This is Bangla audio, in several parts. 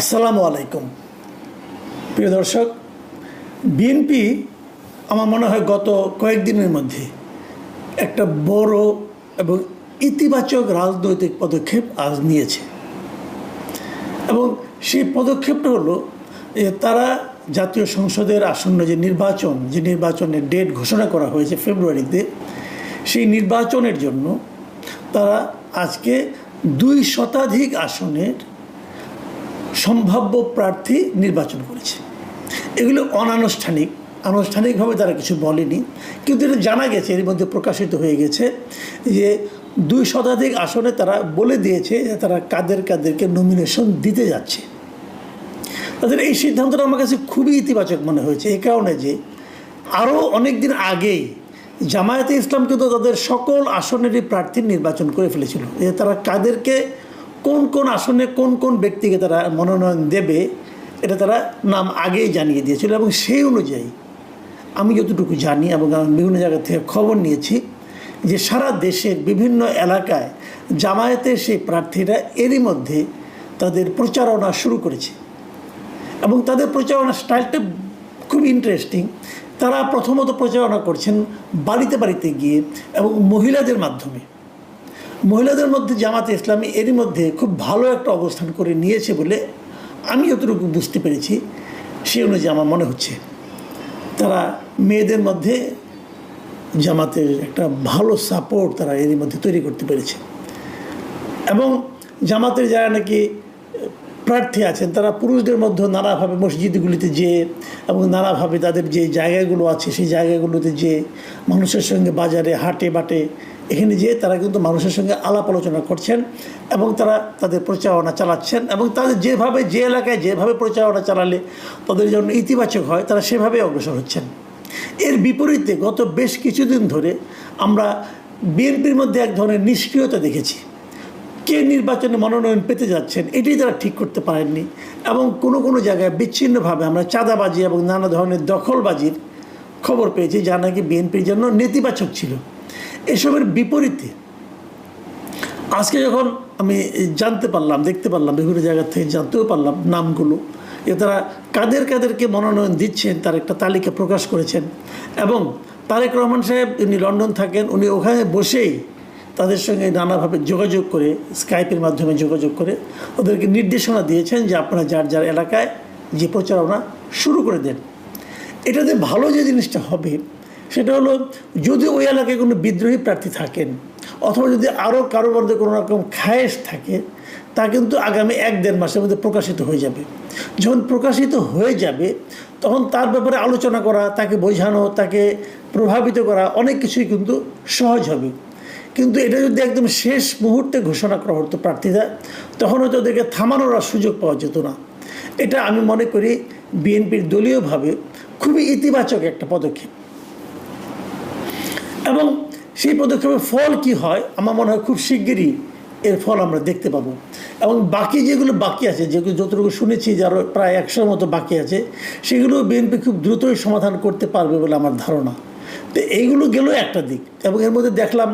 আসসালামু আলাইকুম প্রিয় দর্শক। বিএনপি আমার মনে হয় গত কয়েকদিনের মধ্যে একটা বড় এবং ইতিবাচক রাজনৈতিক পদক্ষেপ আজ নিয়েছে, এবং সেই পদক্ষেপটা হলো যে তারা জাতীয় সংসদের আসন্ন যে নির্বাচনের ডেট ঘোষণা করা হয়েছে ফেব্রুয়ারিতে, সেই নির্বাচনের জন্য তারা আজকে 2 শতাধিক আসনের সম্ভাব্য প্রার্থী নির্বাচন করেছে। এগুলো আনুষ্ঠানিকভাবে তারা কিছু বলেনি, কিন্তু এটা জানা গেছে, এর মধ্যে প্রকাশিত হয়ে গেছে যে 2 শতাধিক আসনে তারা বলে দিয়েছে যে তারা কাদেরকে নমিনেশন দিতে যাচ্ছে। তাদের এই সিদ্ধান্তটা আমার কাছে খুবই ইতিবাচক মনে হয়েছে, এই কারণে যে আরও অনেক দিন আগেই জামায়াতে ইসলাম কিন্তু তাদের সকল আসনেরই প্রার্থী নির্বাচন করে ফেলেছিল, যে তারা কাদেরকে কোন আসনে কোন ব্যক্তিকে তারা মনোনয়ন দেবে এটা তারা নাম আগেই জানিয়ে দিয়েছিল। এবং সেই অনুযায়ী আমি যতটুকু জানি এবং আমি বিভিন্ন জায়গা থেকে খবর নিয়েছি যে সারা দেশের বিভিন্ন এলাকায় জামায়াতের সেই প্রার্থীরা এরই মধ্যে তাদের প্রচারণা শুরু করেছে, এবং তাদের প্রচারণা স্টাইলটা খুব ইন্টারেস্টিং। তারা প্রথমত প্রচারণা করছেন বাড়িতে গিয়ে এবং মহিলাদের মাধ্যমে। মহিলাদের মধ্যে জামাতে ইসলামী এরই মধ্যে খুব ভালো একটা অবস্থান করে নিয়েছে বলে আমি যতটুকু বুঝতে পেরেছি, সেই অনুযায়ী আমার মনে হচ্ছে তারা মেয়েদের মধ্যে জামাতের একটা ভালো সাপোর্ট তারা এরই মধ্যে তৈরি করতে পেরেছে। এবং জামাতের যারা নাকি প্রার্থী আছেন তারা পুরুষদের মধ্যে নানাভাবে মসজিদগুলিতে যেয়ে এবং নানাভাবে তাদের যে জায়গাগুলো আছে সেই জায়গাগুলোতে যেয়ে মানুষের সঙ্গে বাজারে হাটে বাটে এখানে যেয়ে তারা কিন্তু মানুষের সঙ্গে আলাপ আলোচনা করছেন এবং তারা তাদের প্রচারণা চালাচ্ছেন, এবং তাদের যে এলাকায় যেভাবে প্রচারণা চালালে তাদের জন্য ইতিবাচক হয় তারা সেভাবেই অগ্রসর হচ্ছেন। এর বিপরীতে গত বেশ কিছুদিন ধরে আমরা বিএনপির মধ্যে এক ধরনের নিষ্ক্রিয়তা দেখেছি। কে নির্বাচনে মনোনয়ন পেতে যাচ্ছেন এটাই তারা ঠিক করতে পারেননি, এবং কোনো জায়গায় বিচ্ছিন্নভাবে আমরা চাঁদাবাজি এবং নানা ধরনের দখলবাজির খবর পেয়েছি যা নাকি বিএনপির জন্য নেতিবাচক ছিল। এসবের বিপরীতে আজকে যখন আমি দেখতে পারলাম বিভিন্ন জায়গা থেকে জানতেও পারলাম নামগুলো, যে তারা কাদেরকে মনোনয়ন দিচ্ছেন তার একটা তালিকা প্রকাশ করেছেন। এবং তারেক রহমান সাহেব উনি লন্ডন থাকেন, উনি ওখানে বসেই তাদের সঙ্গে নানাভাবে যোগাযোগ করে স্কাইপের মাধ্যমে যোগাযোগ করে ওদেরকে নির্দেশনা দিয়েছেন যে আপনারা যার এলাকায় যে প্রচারণা শুরু করে দেন। এটাতে ভালো যে জিনিসটা হবে সেটা হলো, যদি ওই এলাকায় কোনো বিদ্রোহী প্রার্থী থাকেন অথবা যদি আরও কারোর মধ্যে কোনো রকম খায়েশ থাকে, তা কিন্তু আগামী 1-1.5 মাসের মধ্যে প্রকাশিত হয়ে যাবে। যখন প্রকাশিত হয়ে যাবে তখন তার ব্যাপারে আলোচনা করা, তাকে বোঝানো, তাকে প্রভাবিত করা অনেক কিছুই কিন্তু সহজ হবে। কিন্তু এটা যদি একদম শেষ মুহূর্তে ঘোষণা করা হতো প্রার্থীরা, তখন হয়তো ওদেরকে থামানোর আর সুযোগ পাওয়া যেত না। এটা আমি মনে করি বিএনপির দলীয়ভাবে খুবই ইতিবাচক একটা পদক্ষেপ, এবং সেই পদক্ষেপের ফল কি হয় আমার মনে হয় খুব শিগগিরই এর ফল আমরা দেখতে পাবো। এবং বাকি যেগুলো বাকি আছে, যেগুলো যতটুকু শুনেছি যে আরও প্রায় 100-র মতো বাকি আছে, সেগুলো বিএনপি খুব দ্রুতই সমাধান করতে পারবে বলে আমার ধারণা। তো এইগুলো গেল একটা দিক, এবং এর মধ্যে দেখলাম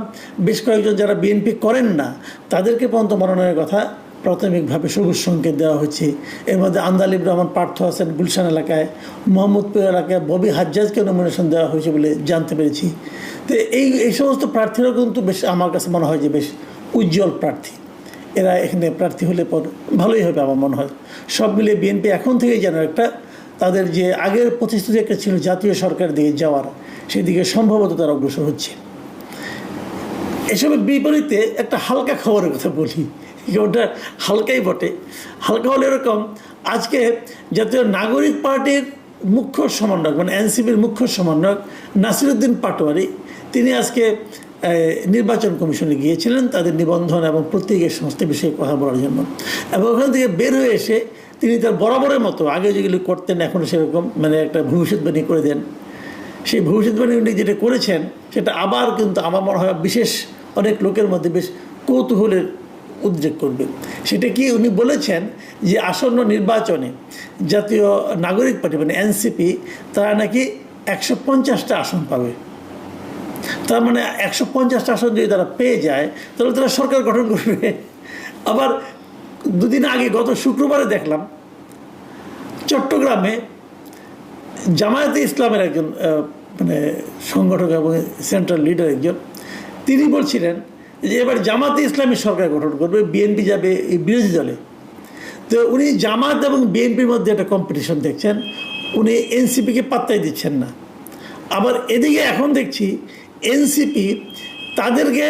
বেশ কয়েকজন যারা বিএনপি করেন না তাদেরকে পর্যন্ত মনোনয়নের কথা প্রাথমিকভাবে সবুজ সংকেত দেওয়া হচ্ছে। এর মধ্যে আন্দালিব রহমান পার্থ আছেন গুলশান এলাকায়, মোহাম্মদপুর এলাকায় ববি হাজ্জাজকে নমিনেশন দেওয়া হয়েছে বলে জানতে পেরেছি। তো এই সমস্ত প্রার্থীরাও কিন্তু বেশ আমার কাছে মনে হয় যে বেশ উজ্জ্বল প্রার্থী। এরা এখানে প্রার্থী হলে পর ভালোই হবে আমার মনে হয়। সব মিলিয়ে বিএনপি এখন থেকেই যেন একটা তাদের যে আগের প্রতিশ্রুতি একটা ছিল জাতীয় সরকার দিকে যাওয়ার, সেদিকে সম্ভবত তারা অগ্রসর হচ্ছে। এসবের বিপরীতে একটা হালকা খবরের কথা বলি, ওটা হালকাই বটে। হালকা হলে এরকম, আজকে জাতীয় নাগরিক পার্টির মুখ্য সমন্বয়ক মানে এনসিপির মুখ্য সমন্বয়ক নাসিরউদ্দিন পাটোয়ারি তিনি আজকে নির্বাচন কমিশনে গিয়েছিলেন তাদের নিবন্ধন এবং প্রতীকের সমস্ত বিষয়ে কথা বলার জন্য। এবং ওখান থেকে বের হয়ে এসে তিনি তার বরাবরের মতো আগে যেগুলি করতেন এখনও সেরকম মানে একটা ভবিষ্যৎবাণী করে দেন। সেই ভবিষ্যৎবাণী উনি যেটা করেছেন সেটা আবার কিন্তু আমার মনে হয় বিশেষ অনেক লোকের মধ্যে বেশ কৌতূহলের উদ্রেক করবে। সেটা কি উনি বলেছেন যে আসন্ন নির্বাচনে জাতীয় নাগরিক পার্টি মানে এনসিপি তারা নাকি 150টা আসন পাবে। তার মানে 150টা আসন যদি তারা পেয়ে যায় তাহলে তারা সরকার গঠন করবে। আবার দুদিন আগে গত শুক্রবারে দেখলাম চট্টগ্রামে জামায়াতে ইসলামের একজন মানে সংগঠক এবং সেন্ট্রাল লিডার একজন, তিনি বলছিলেন যে এবার জামাতে ইসলামী সরকার গঠন করবে, বিএনপি যাবে এই বিরোধী দলে। তো উনি জামাত এবং বিএনপির মধ্যে একটা কম্পিটিশন দেখছেন, উনি এনসিপিকে পাত্তাই দিচ্ছেন না। আবার এদিকে এখন দেখছি এনসিপি তাদেরকে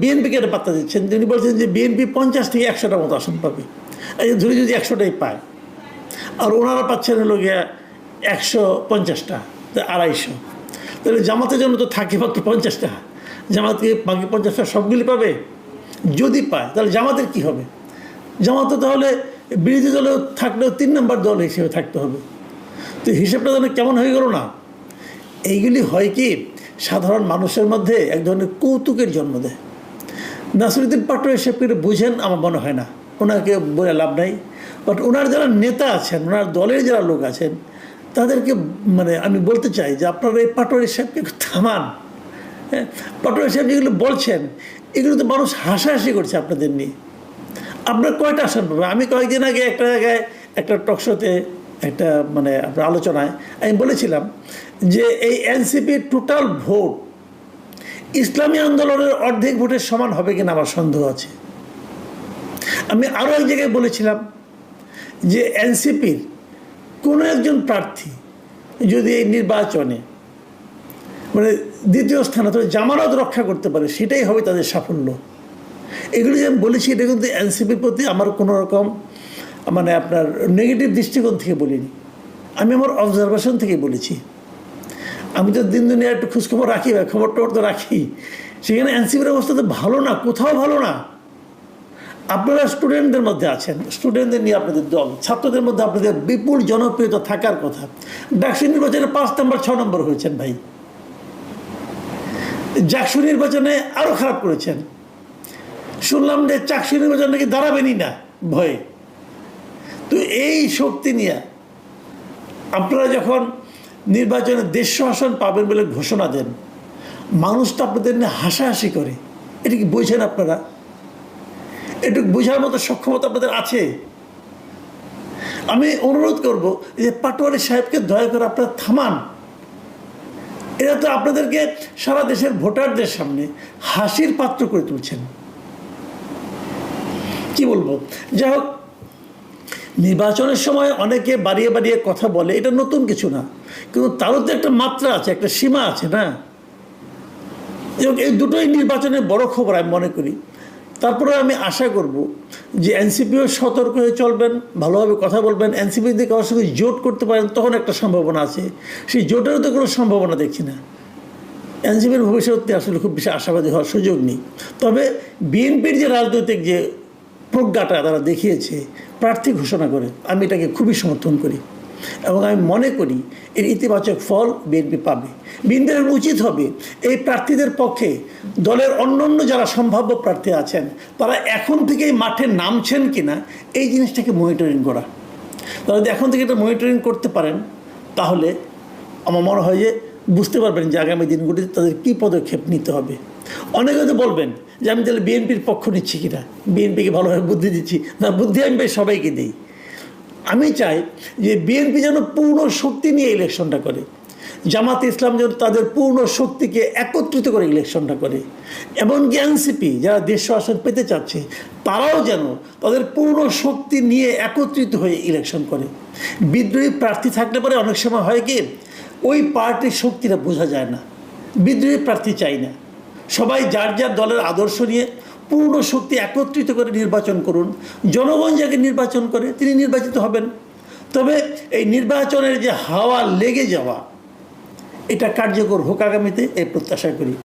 বিএনপিকে একটা পাত্তা দিচ্ছেন। তিনি বলছেন যে বিএনপি 50 থেকে 100টার মতো আসন পাবে, এই ধরে যদি 100টাই পায়, আর ওনারা পাচ্ছেন হলো গিয়া 150টা, 250, তাহলে জামাতের জন্য তো থাকে মাত্র 50টা, জামাতকে বাকি 50টা সবগুলি পাবে। যদি পায় তাহলে জামাতের কি হবে? জামাত তাহলে বিরোধী দলে থাকলেও 3 নম্বর দল হিসেবে থাকতে হবে। তো হিসেবটা যেন কেমন হয়ে গেল না? এইগুলি হয় কি সাধারণ মানুষের মধ্যে এক ধরনের কৌতুকের জন্ম দেয়। নাসিরুদ্দিন পাটোয়ারি সাহেবকে বুঝেন আমার মনে হয় না, ওনাকে বলে লাভ নাই। বাট ওনার যারা নেতা আছেন, ওনার দলের যারা লোক আছেন, তাদেরকে মানে আমি বলতে চাই যে আপনারা এই পাটোয়ারি সাহেবকে থামান। হ্যাঁ, পাটোয়ারি সাহেব যেগুলো বলছেন এগুলো তো মানুষ হাসাহাসি করছে আপনাদের নিয়ে। আপনার কয়টা আসন পাবে? আমি কয়েকদিন আগে একটা জায়গায় একটা টকশোতে একটা মানে আপনার আলোচনায় আমি বলেছিলাম যে এই এনসিপির টোটাল ভোট ইসলামী আন্দোলনের অর্ধেক ভোটের সমান হবে কিনা আমার সন্দেহ আছে। আমি আরও এক জায়গায় বলেছিলাম যে এনসিপির কোনো একজন প্রার্থী যদি এই নির্বাচনে মানে দ্বিতীয় স্থান অথবা জামানত রক্ষা করতে পারে, সেটাই হবে তাদের সাফল্য। এগুলি যে আমি বলেছি এটা কিন্তু এনসিপির প্রতি আমার কোনো রকম মানে আপনার নেগেটিভ দৃষ্টিকোণ থেকে বলিনি, আমি আমার অবজারভেশন থেকে বলেছি। আমি তো দিন দুনিয়া একটু খোঁজখবর রাখি বা খবর টবর তো রাখি, সেখানে এনসিপির অবস্থা তো ভালো না, কোথাও ভালো না। আপনারা স্টুডেন্টদের মধ্যে আছেন, স্টুডেন্টদের নিয়ে আপনাদের দল, ছাত্রদের মধ্যে আপনাদের বিপুল জনপ্রিয়তা থাকার কথা। ডাকসু নির্বাচনে 5 নম্বর 6 নম্বর হয়েছেন ভাই, জাকসু নির্বাচনে আরও খারাপ করেছেন। শুনলাম যে চাকসু নির্বাচন নাকি দাঁড়াবেনই না ভয়ে। তো এই শক্তি নিয়ে আপনারা যখন নির্বাচনে 150 আসন পাবেন বলে ঘোষণা দেন, মানুষ তো আপনাদের নিয়ে হাসাহাসি করে। এটা কি বুঝছেন আপনারা? এটুকু বোঝার মতো সক্ষমতা আপনাদের আছে? আমি অনুরোধ করব যে পাটোয়ারি সাহেবকে দয়া করে আপনারা থামান। এরা তো আপনাদেরকে সারা দেশের ভোটারদের সামনে হাসির পাত্র করে তুলছেন। কি বলবো, যাই হোক, নির্বাচনের সময় অনেকে বাড়িয়ে বাড়িয়ে কথা বলে, এটা নতুন কিছু না, কিন্তু তারও তো একটা মাত্রা আছে, একটা সীমা আছে না। এই দুটোই নির্বাচনের বড় খবর আমি মনে করি। তারপরে আমি আশা করব যে এনসিপিও সতর্ক হয়ে চলবেন, ভালোভাবে কথা বলবেন। এনসিপি যদি কারোর সঙ্গে জোট করতে পারেন তখন একটা সম্ভাবনা আছে, সেই জোটেরও তো কোনো সম্ভাবনা দেখছি না। এনসিপির ভবিষ্যতে আসলে খুব বেশি আশাবাদী হওয়ার সুযোগ নেই। তবে বিএনপির যে রাজনৈতিক যে প্রজ্ঞাটা তারা দেখিয়েছে প্রার্থী ঘোষণা করে, আমি এটাকে খুবই সমর্থন করি এবং আমি মনে করি এর ইতিবাচক ফল বিএনপি পাবে। বিএনপির উচিত হবে এই প্রার্থীদের পক্ষে দলের অন্যান্য যারা সম্ভাব্য প্রার্থী আছেন তারা এখন থেকেই মাঠে নামছেন কিনা এই জিনিসটাকে মনিটরিং করা। তারা যদি এখন থেকে এটা মনিটরিং করতে পারেন তাহলে আমার মনে হয় যে বুঝতে পারবেন যে আগামী দিনগুলিতে তাদের কী পদক্ষেপ নিতে হবে। অনেকে হয়তো বলবেন যে আমি তাহলে বিএনপির পক্ষ নিচ্ছি কিনা, বিএনপিকে ভালোভাবে বুদ্ধি দিচ্ছি না। বুদ্ধি আমি সবাইকে দিই। আমি চাই যে বিএনপি যেন পূর্ণ শক্তি নিয়ে ইলেকশনটা করে, জামাতে ইসলাম যেন তাদের পূর্ণ শক্তিকে একত্রিত করে ইলেকশনটা করে, এমনকি এনসিপি যারা 150 আসন পেতে চাচ্ছে তারাও যেন তাদের পূর্ণ শক্তি নিয়ে একত্রিত হয়ে ইলেকশন করে। বিদ্রোহী প্রার্থী থাকলে পরে অনেক সময় হয় কি ওই পার্টির শক্তিটা বোঝা যায় না। বিদ্রোহী প্রার্থী চাই না, সবাই যার যার দলের আদর্শ নিয়ে পূর্ণ শক্তি একত্রিত করে নির্বাচন করুন। জনগণ যাকে নির্বাচন করে তিনি নির্বাচিত হবেন। তবে এই নির্বাচনের যে হাওয়া লেগে যাওয়া এটা কার্যকর হোক আগামীতে, এই প্রত্যাশা করি।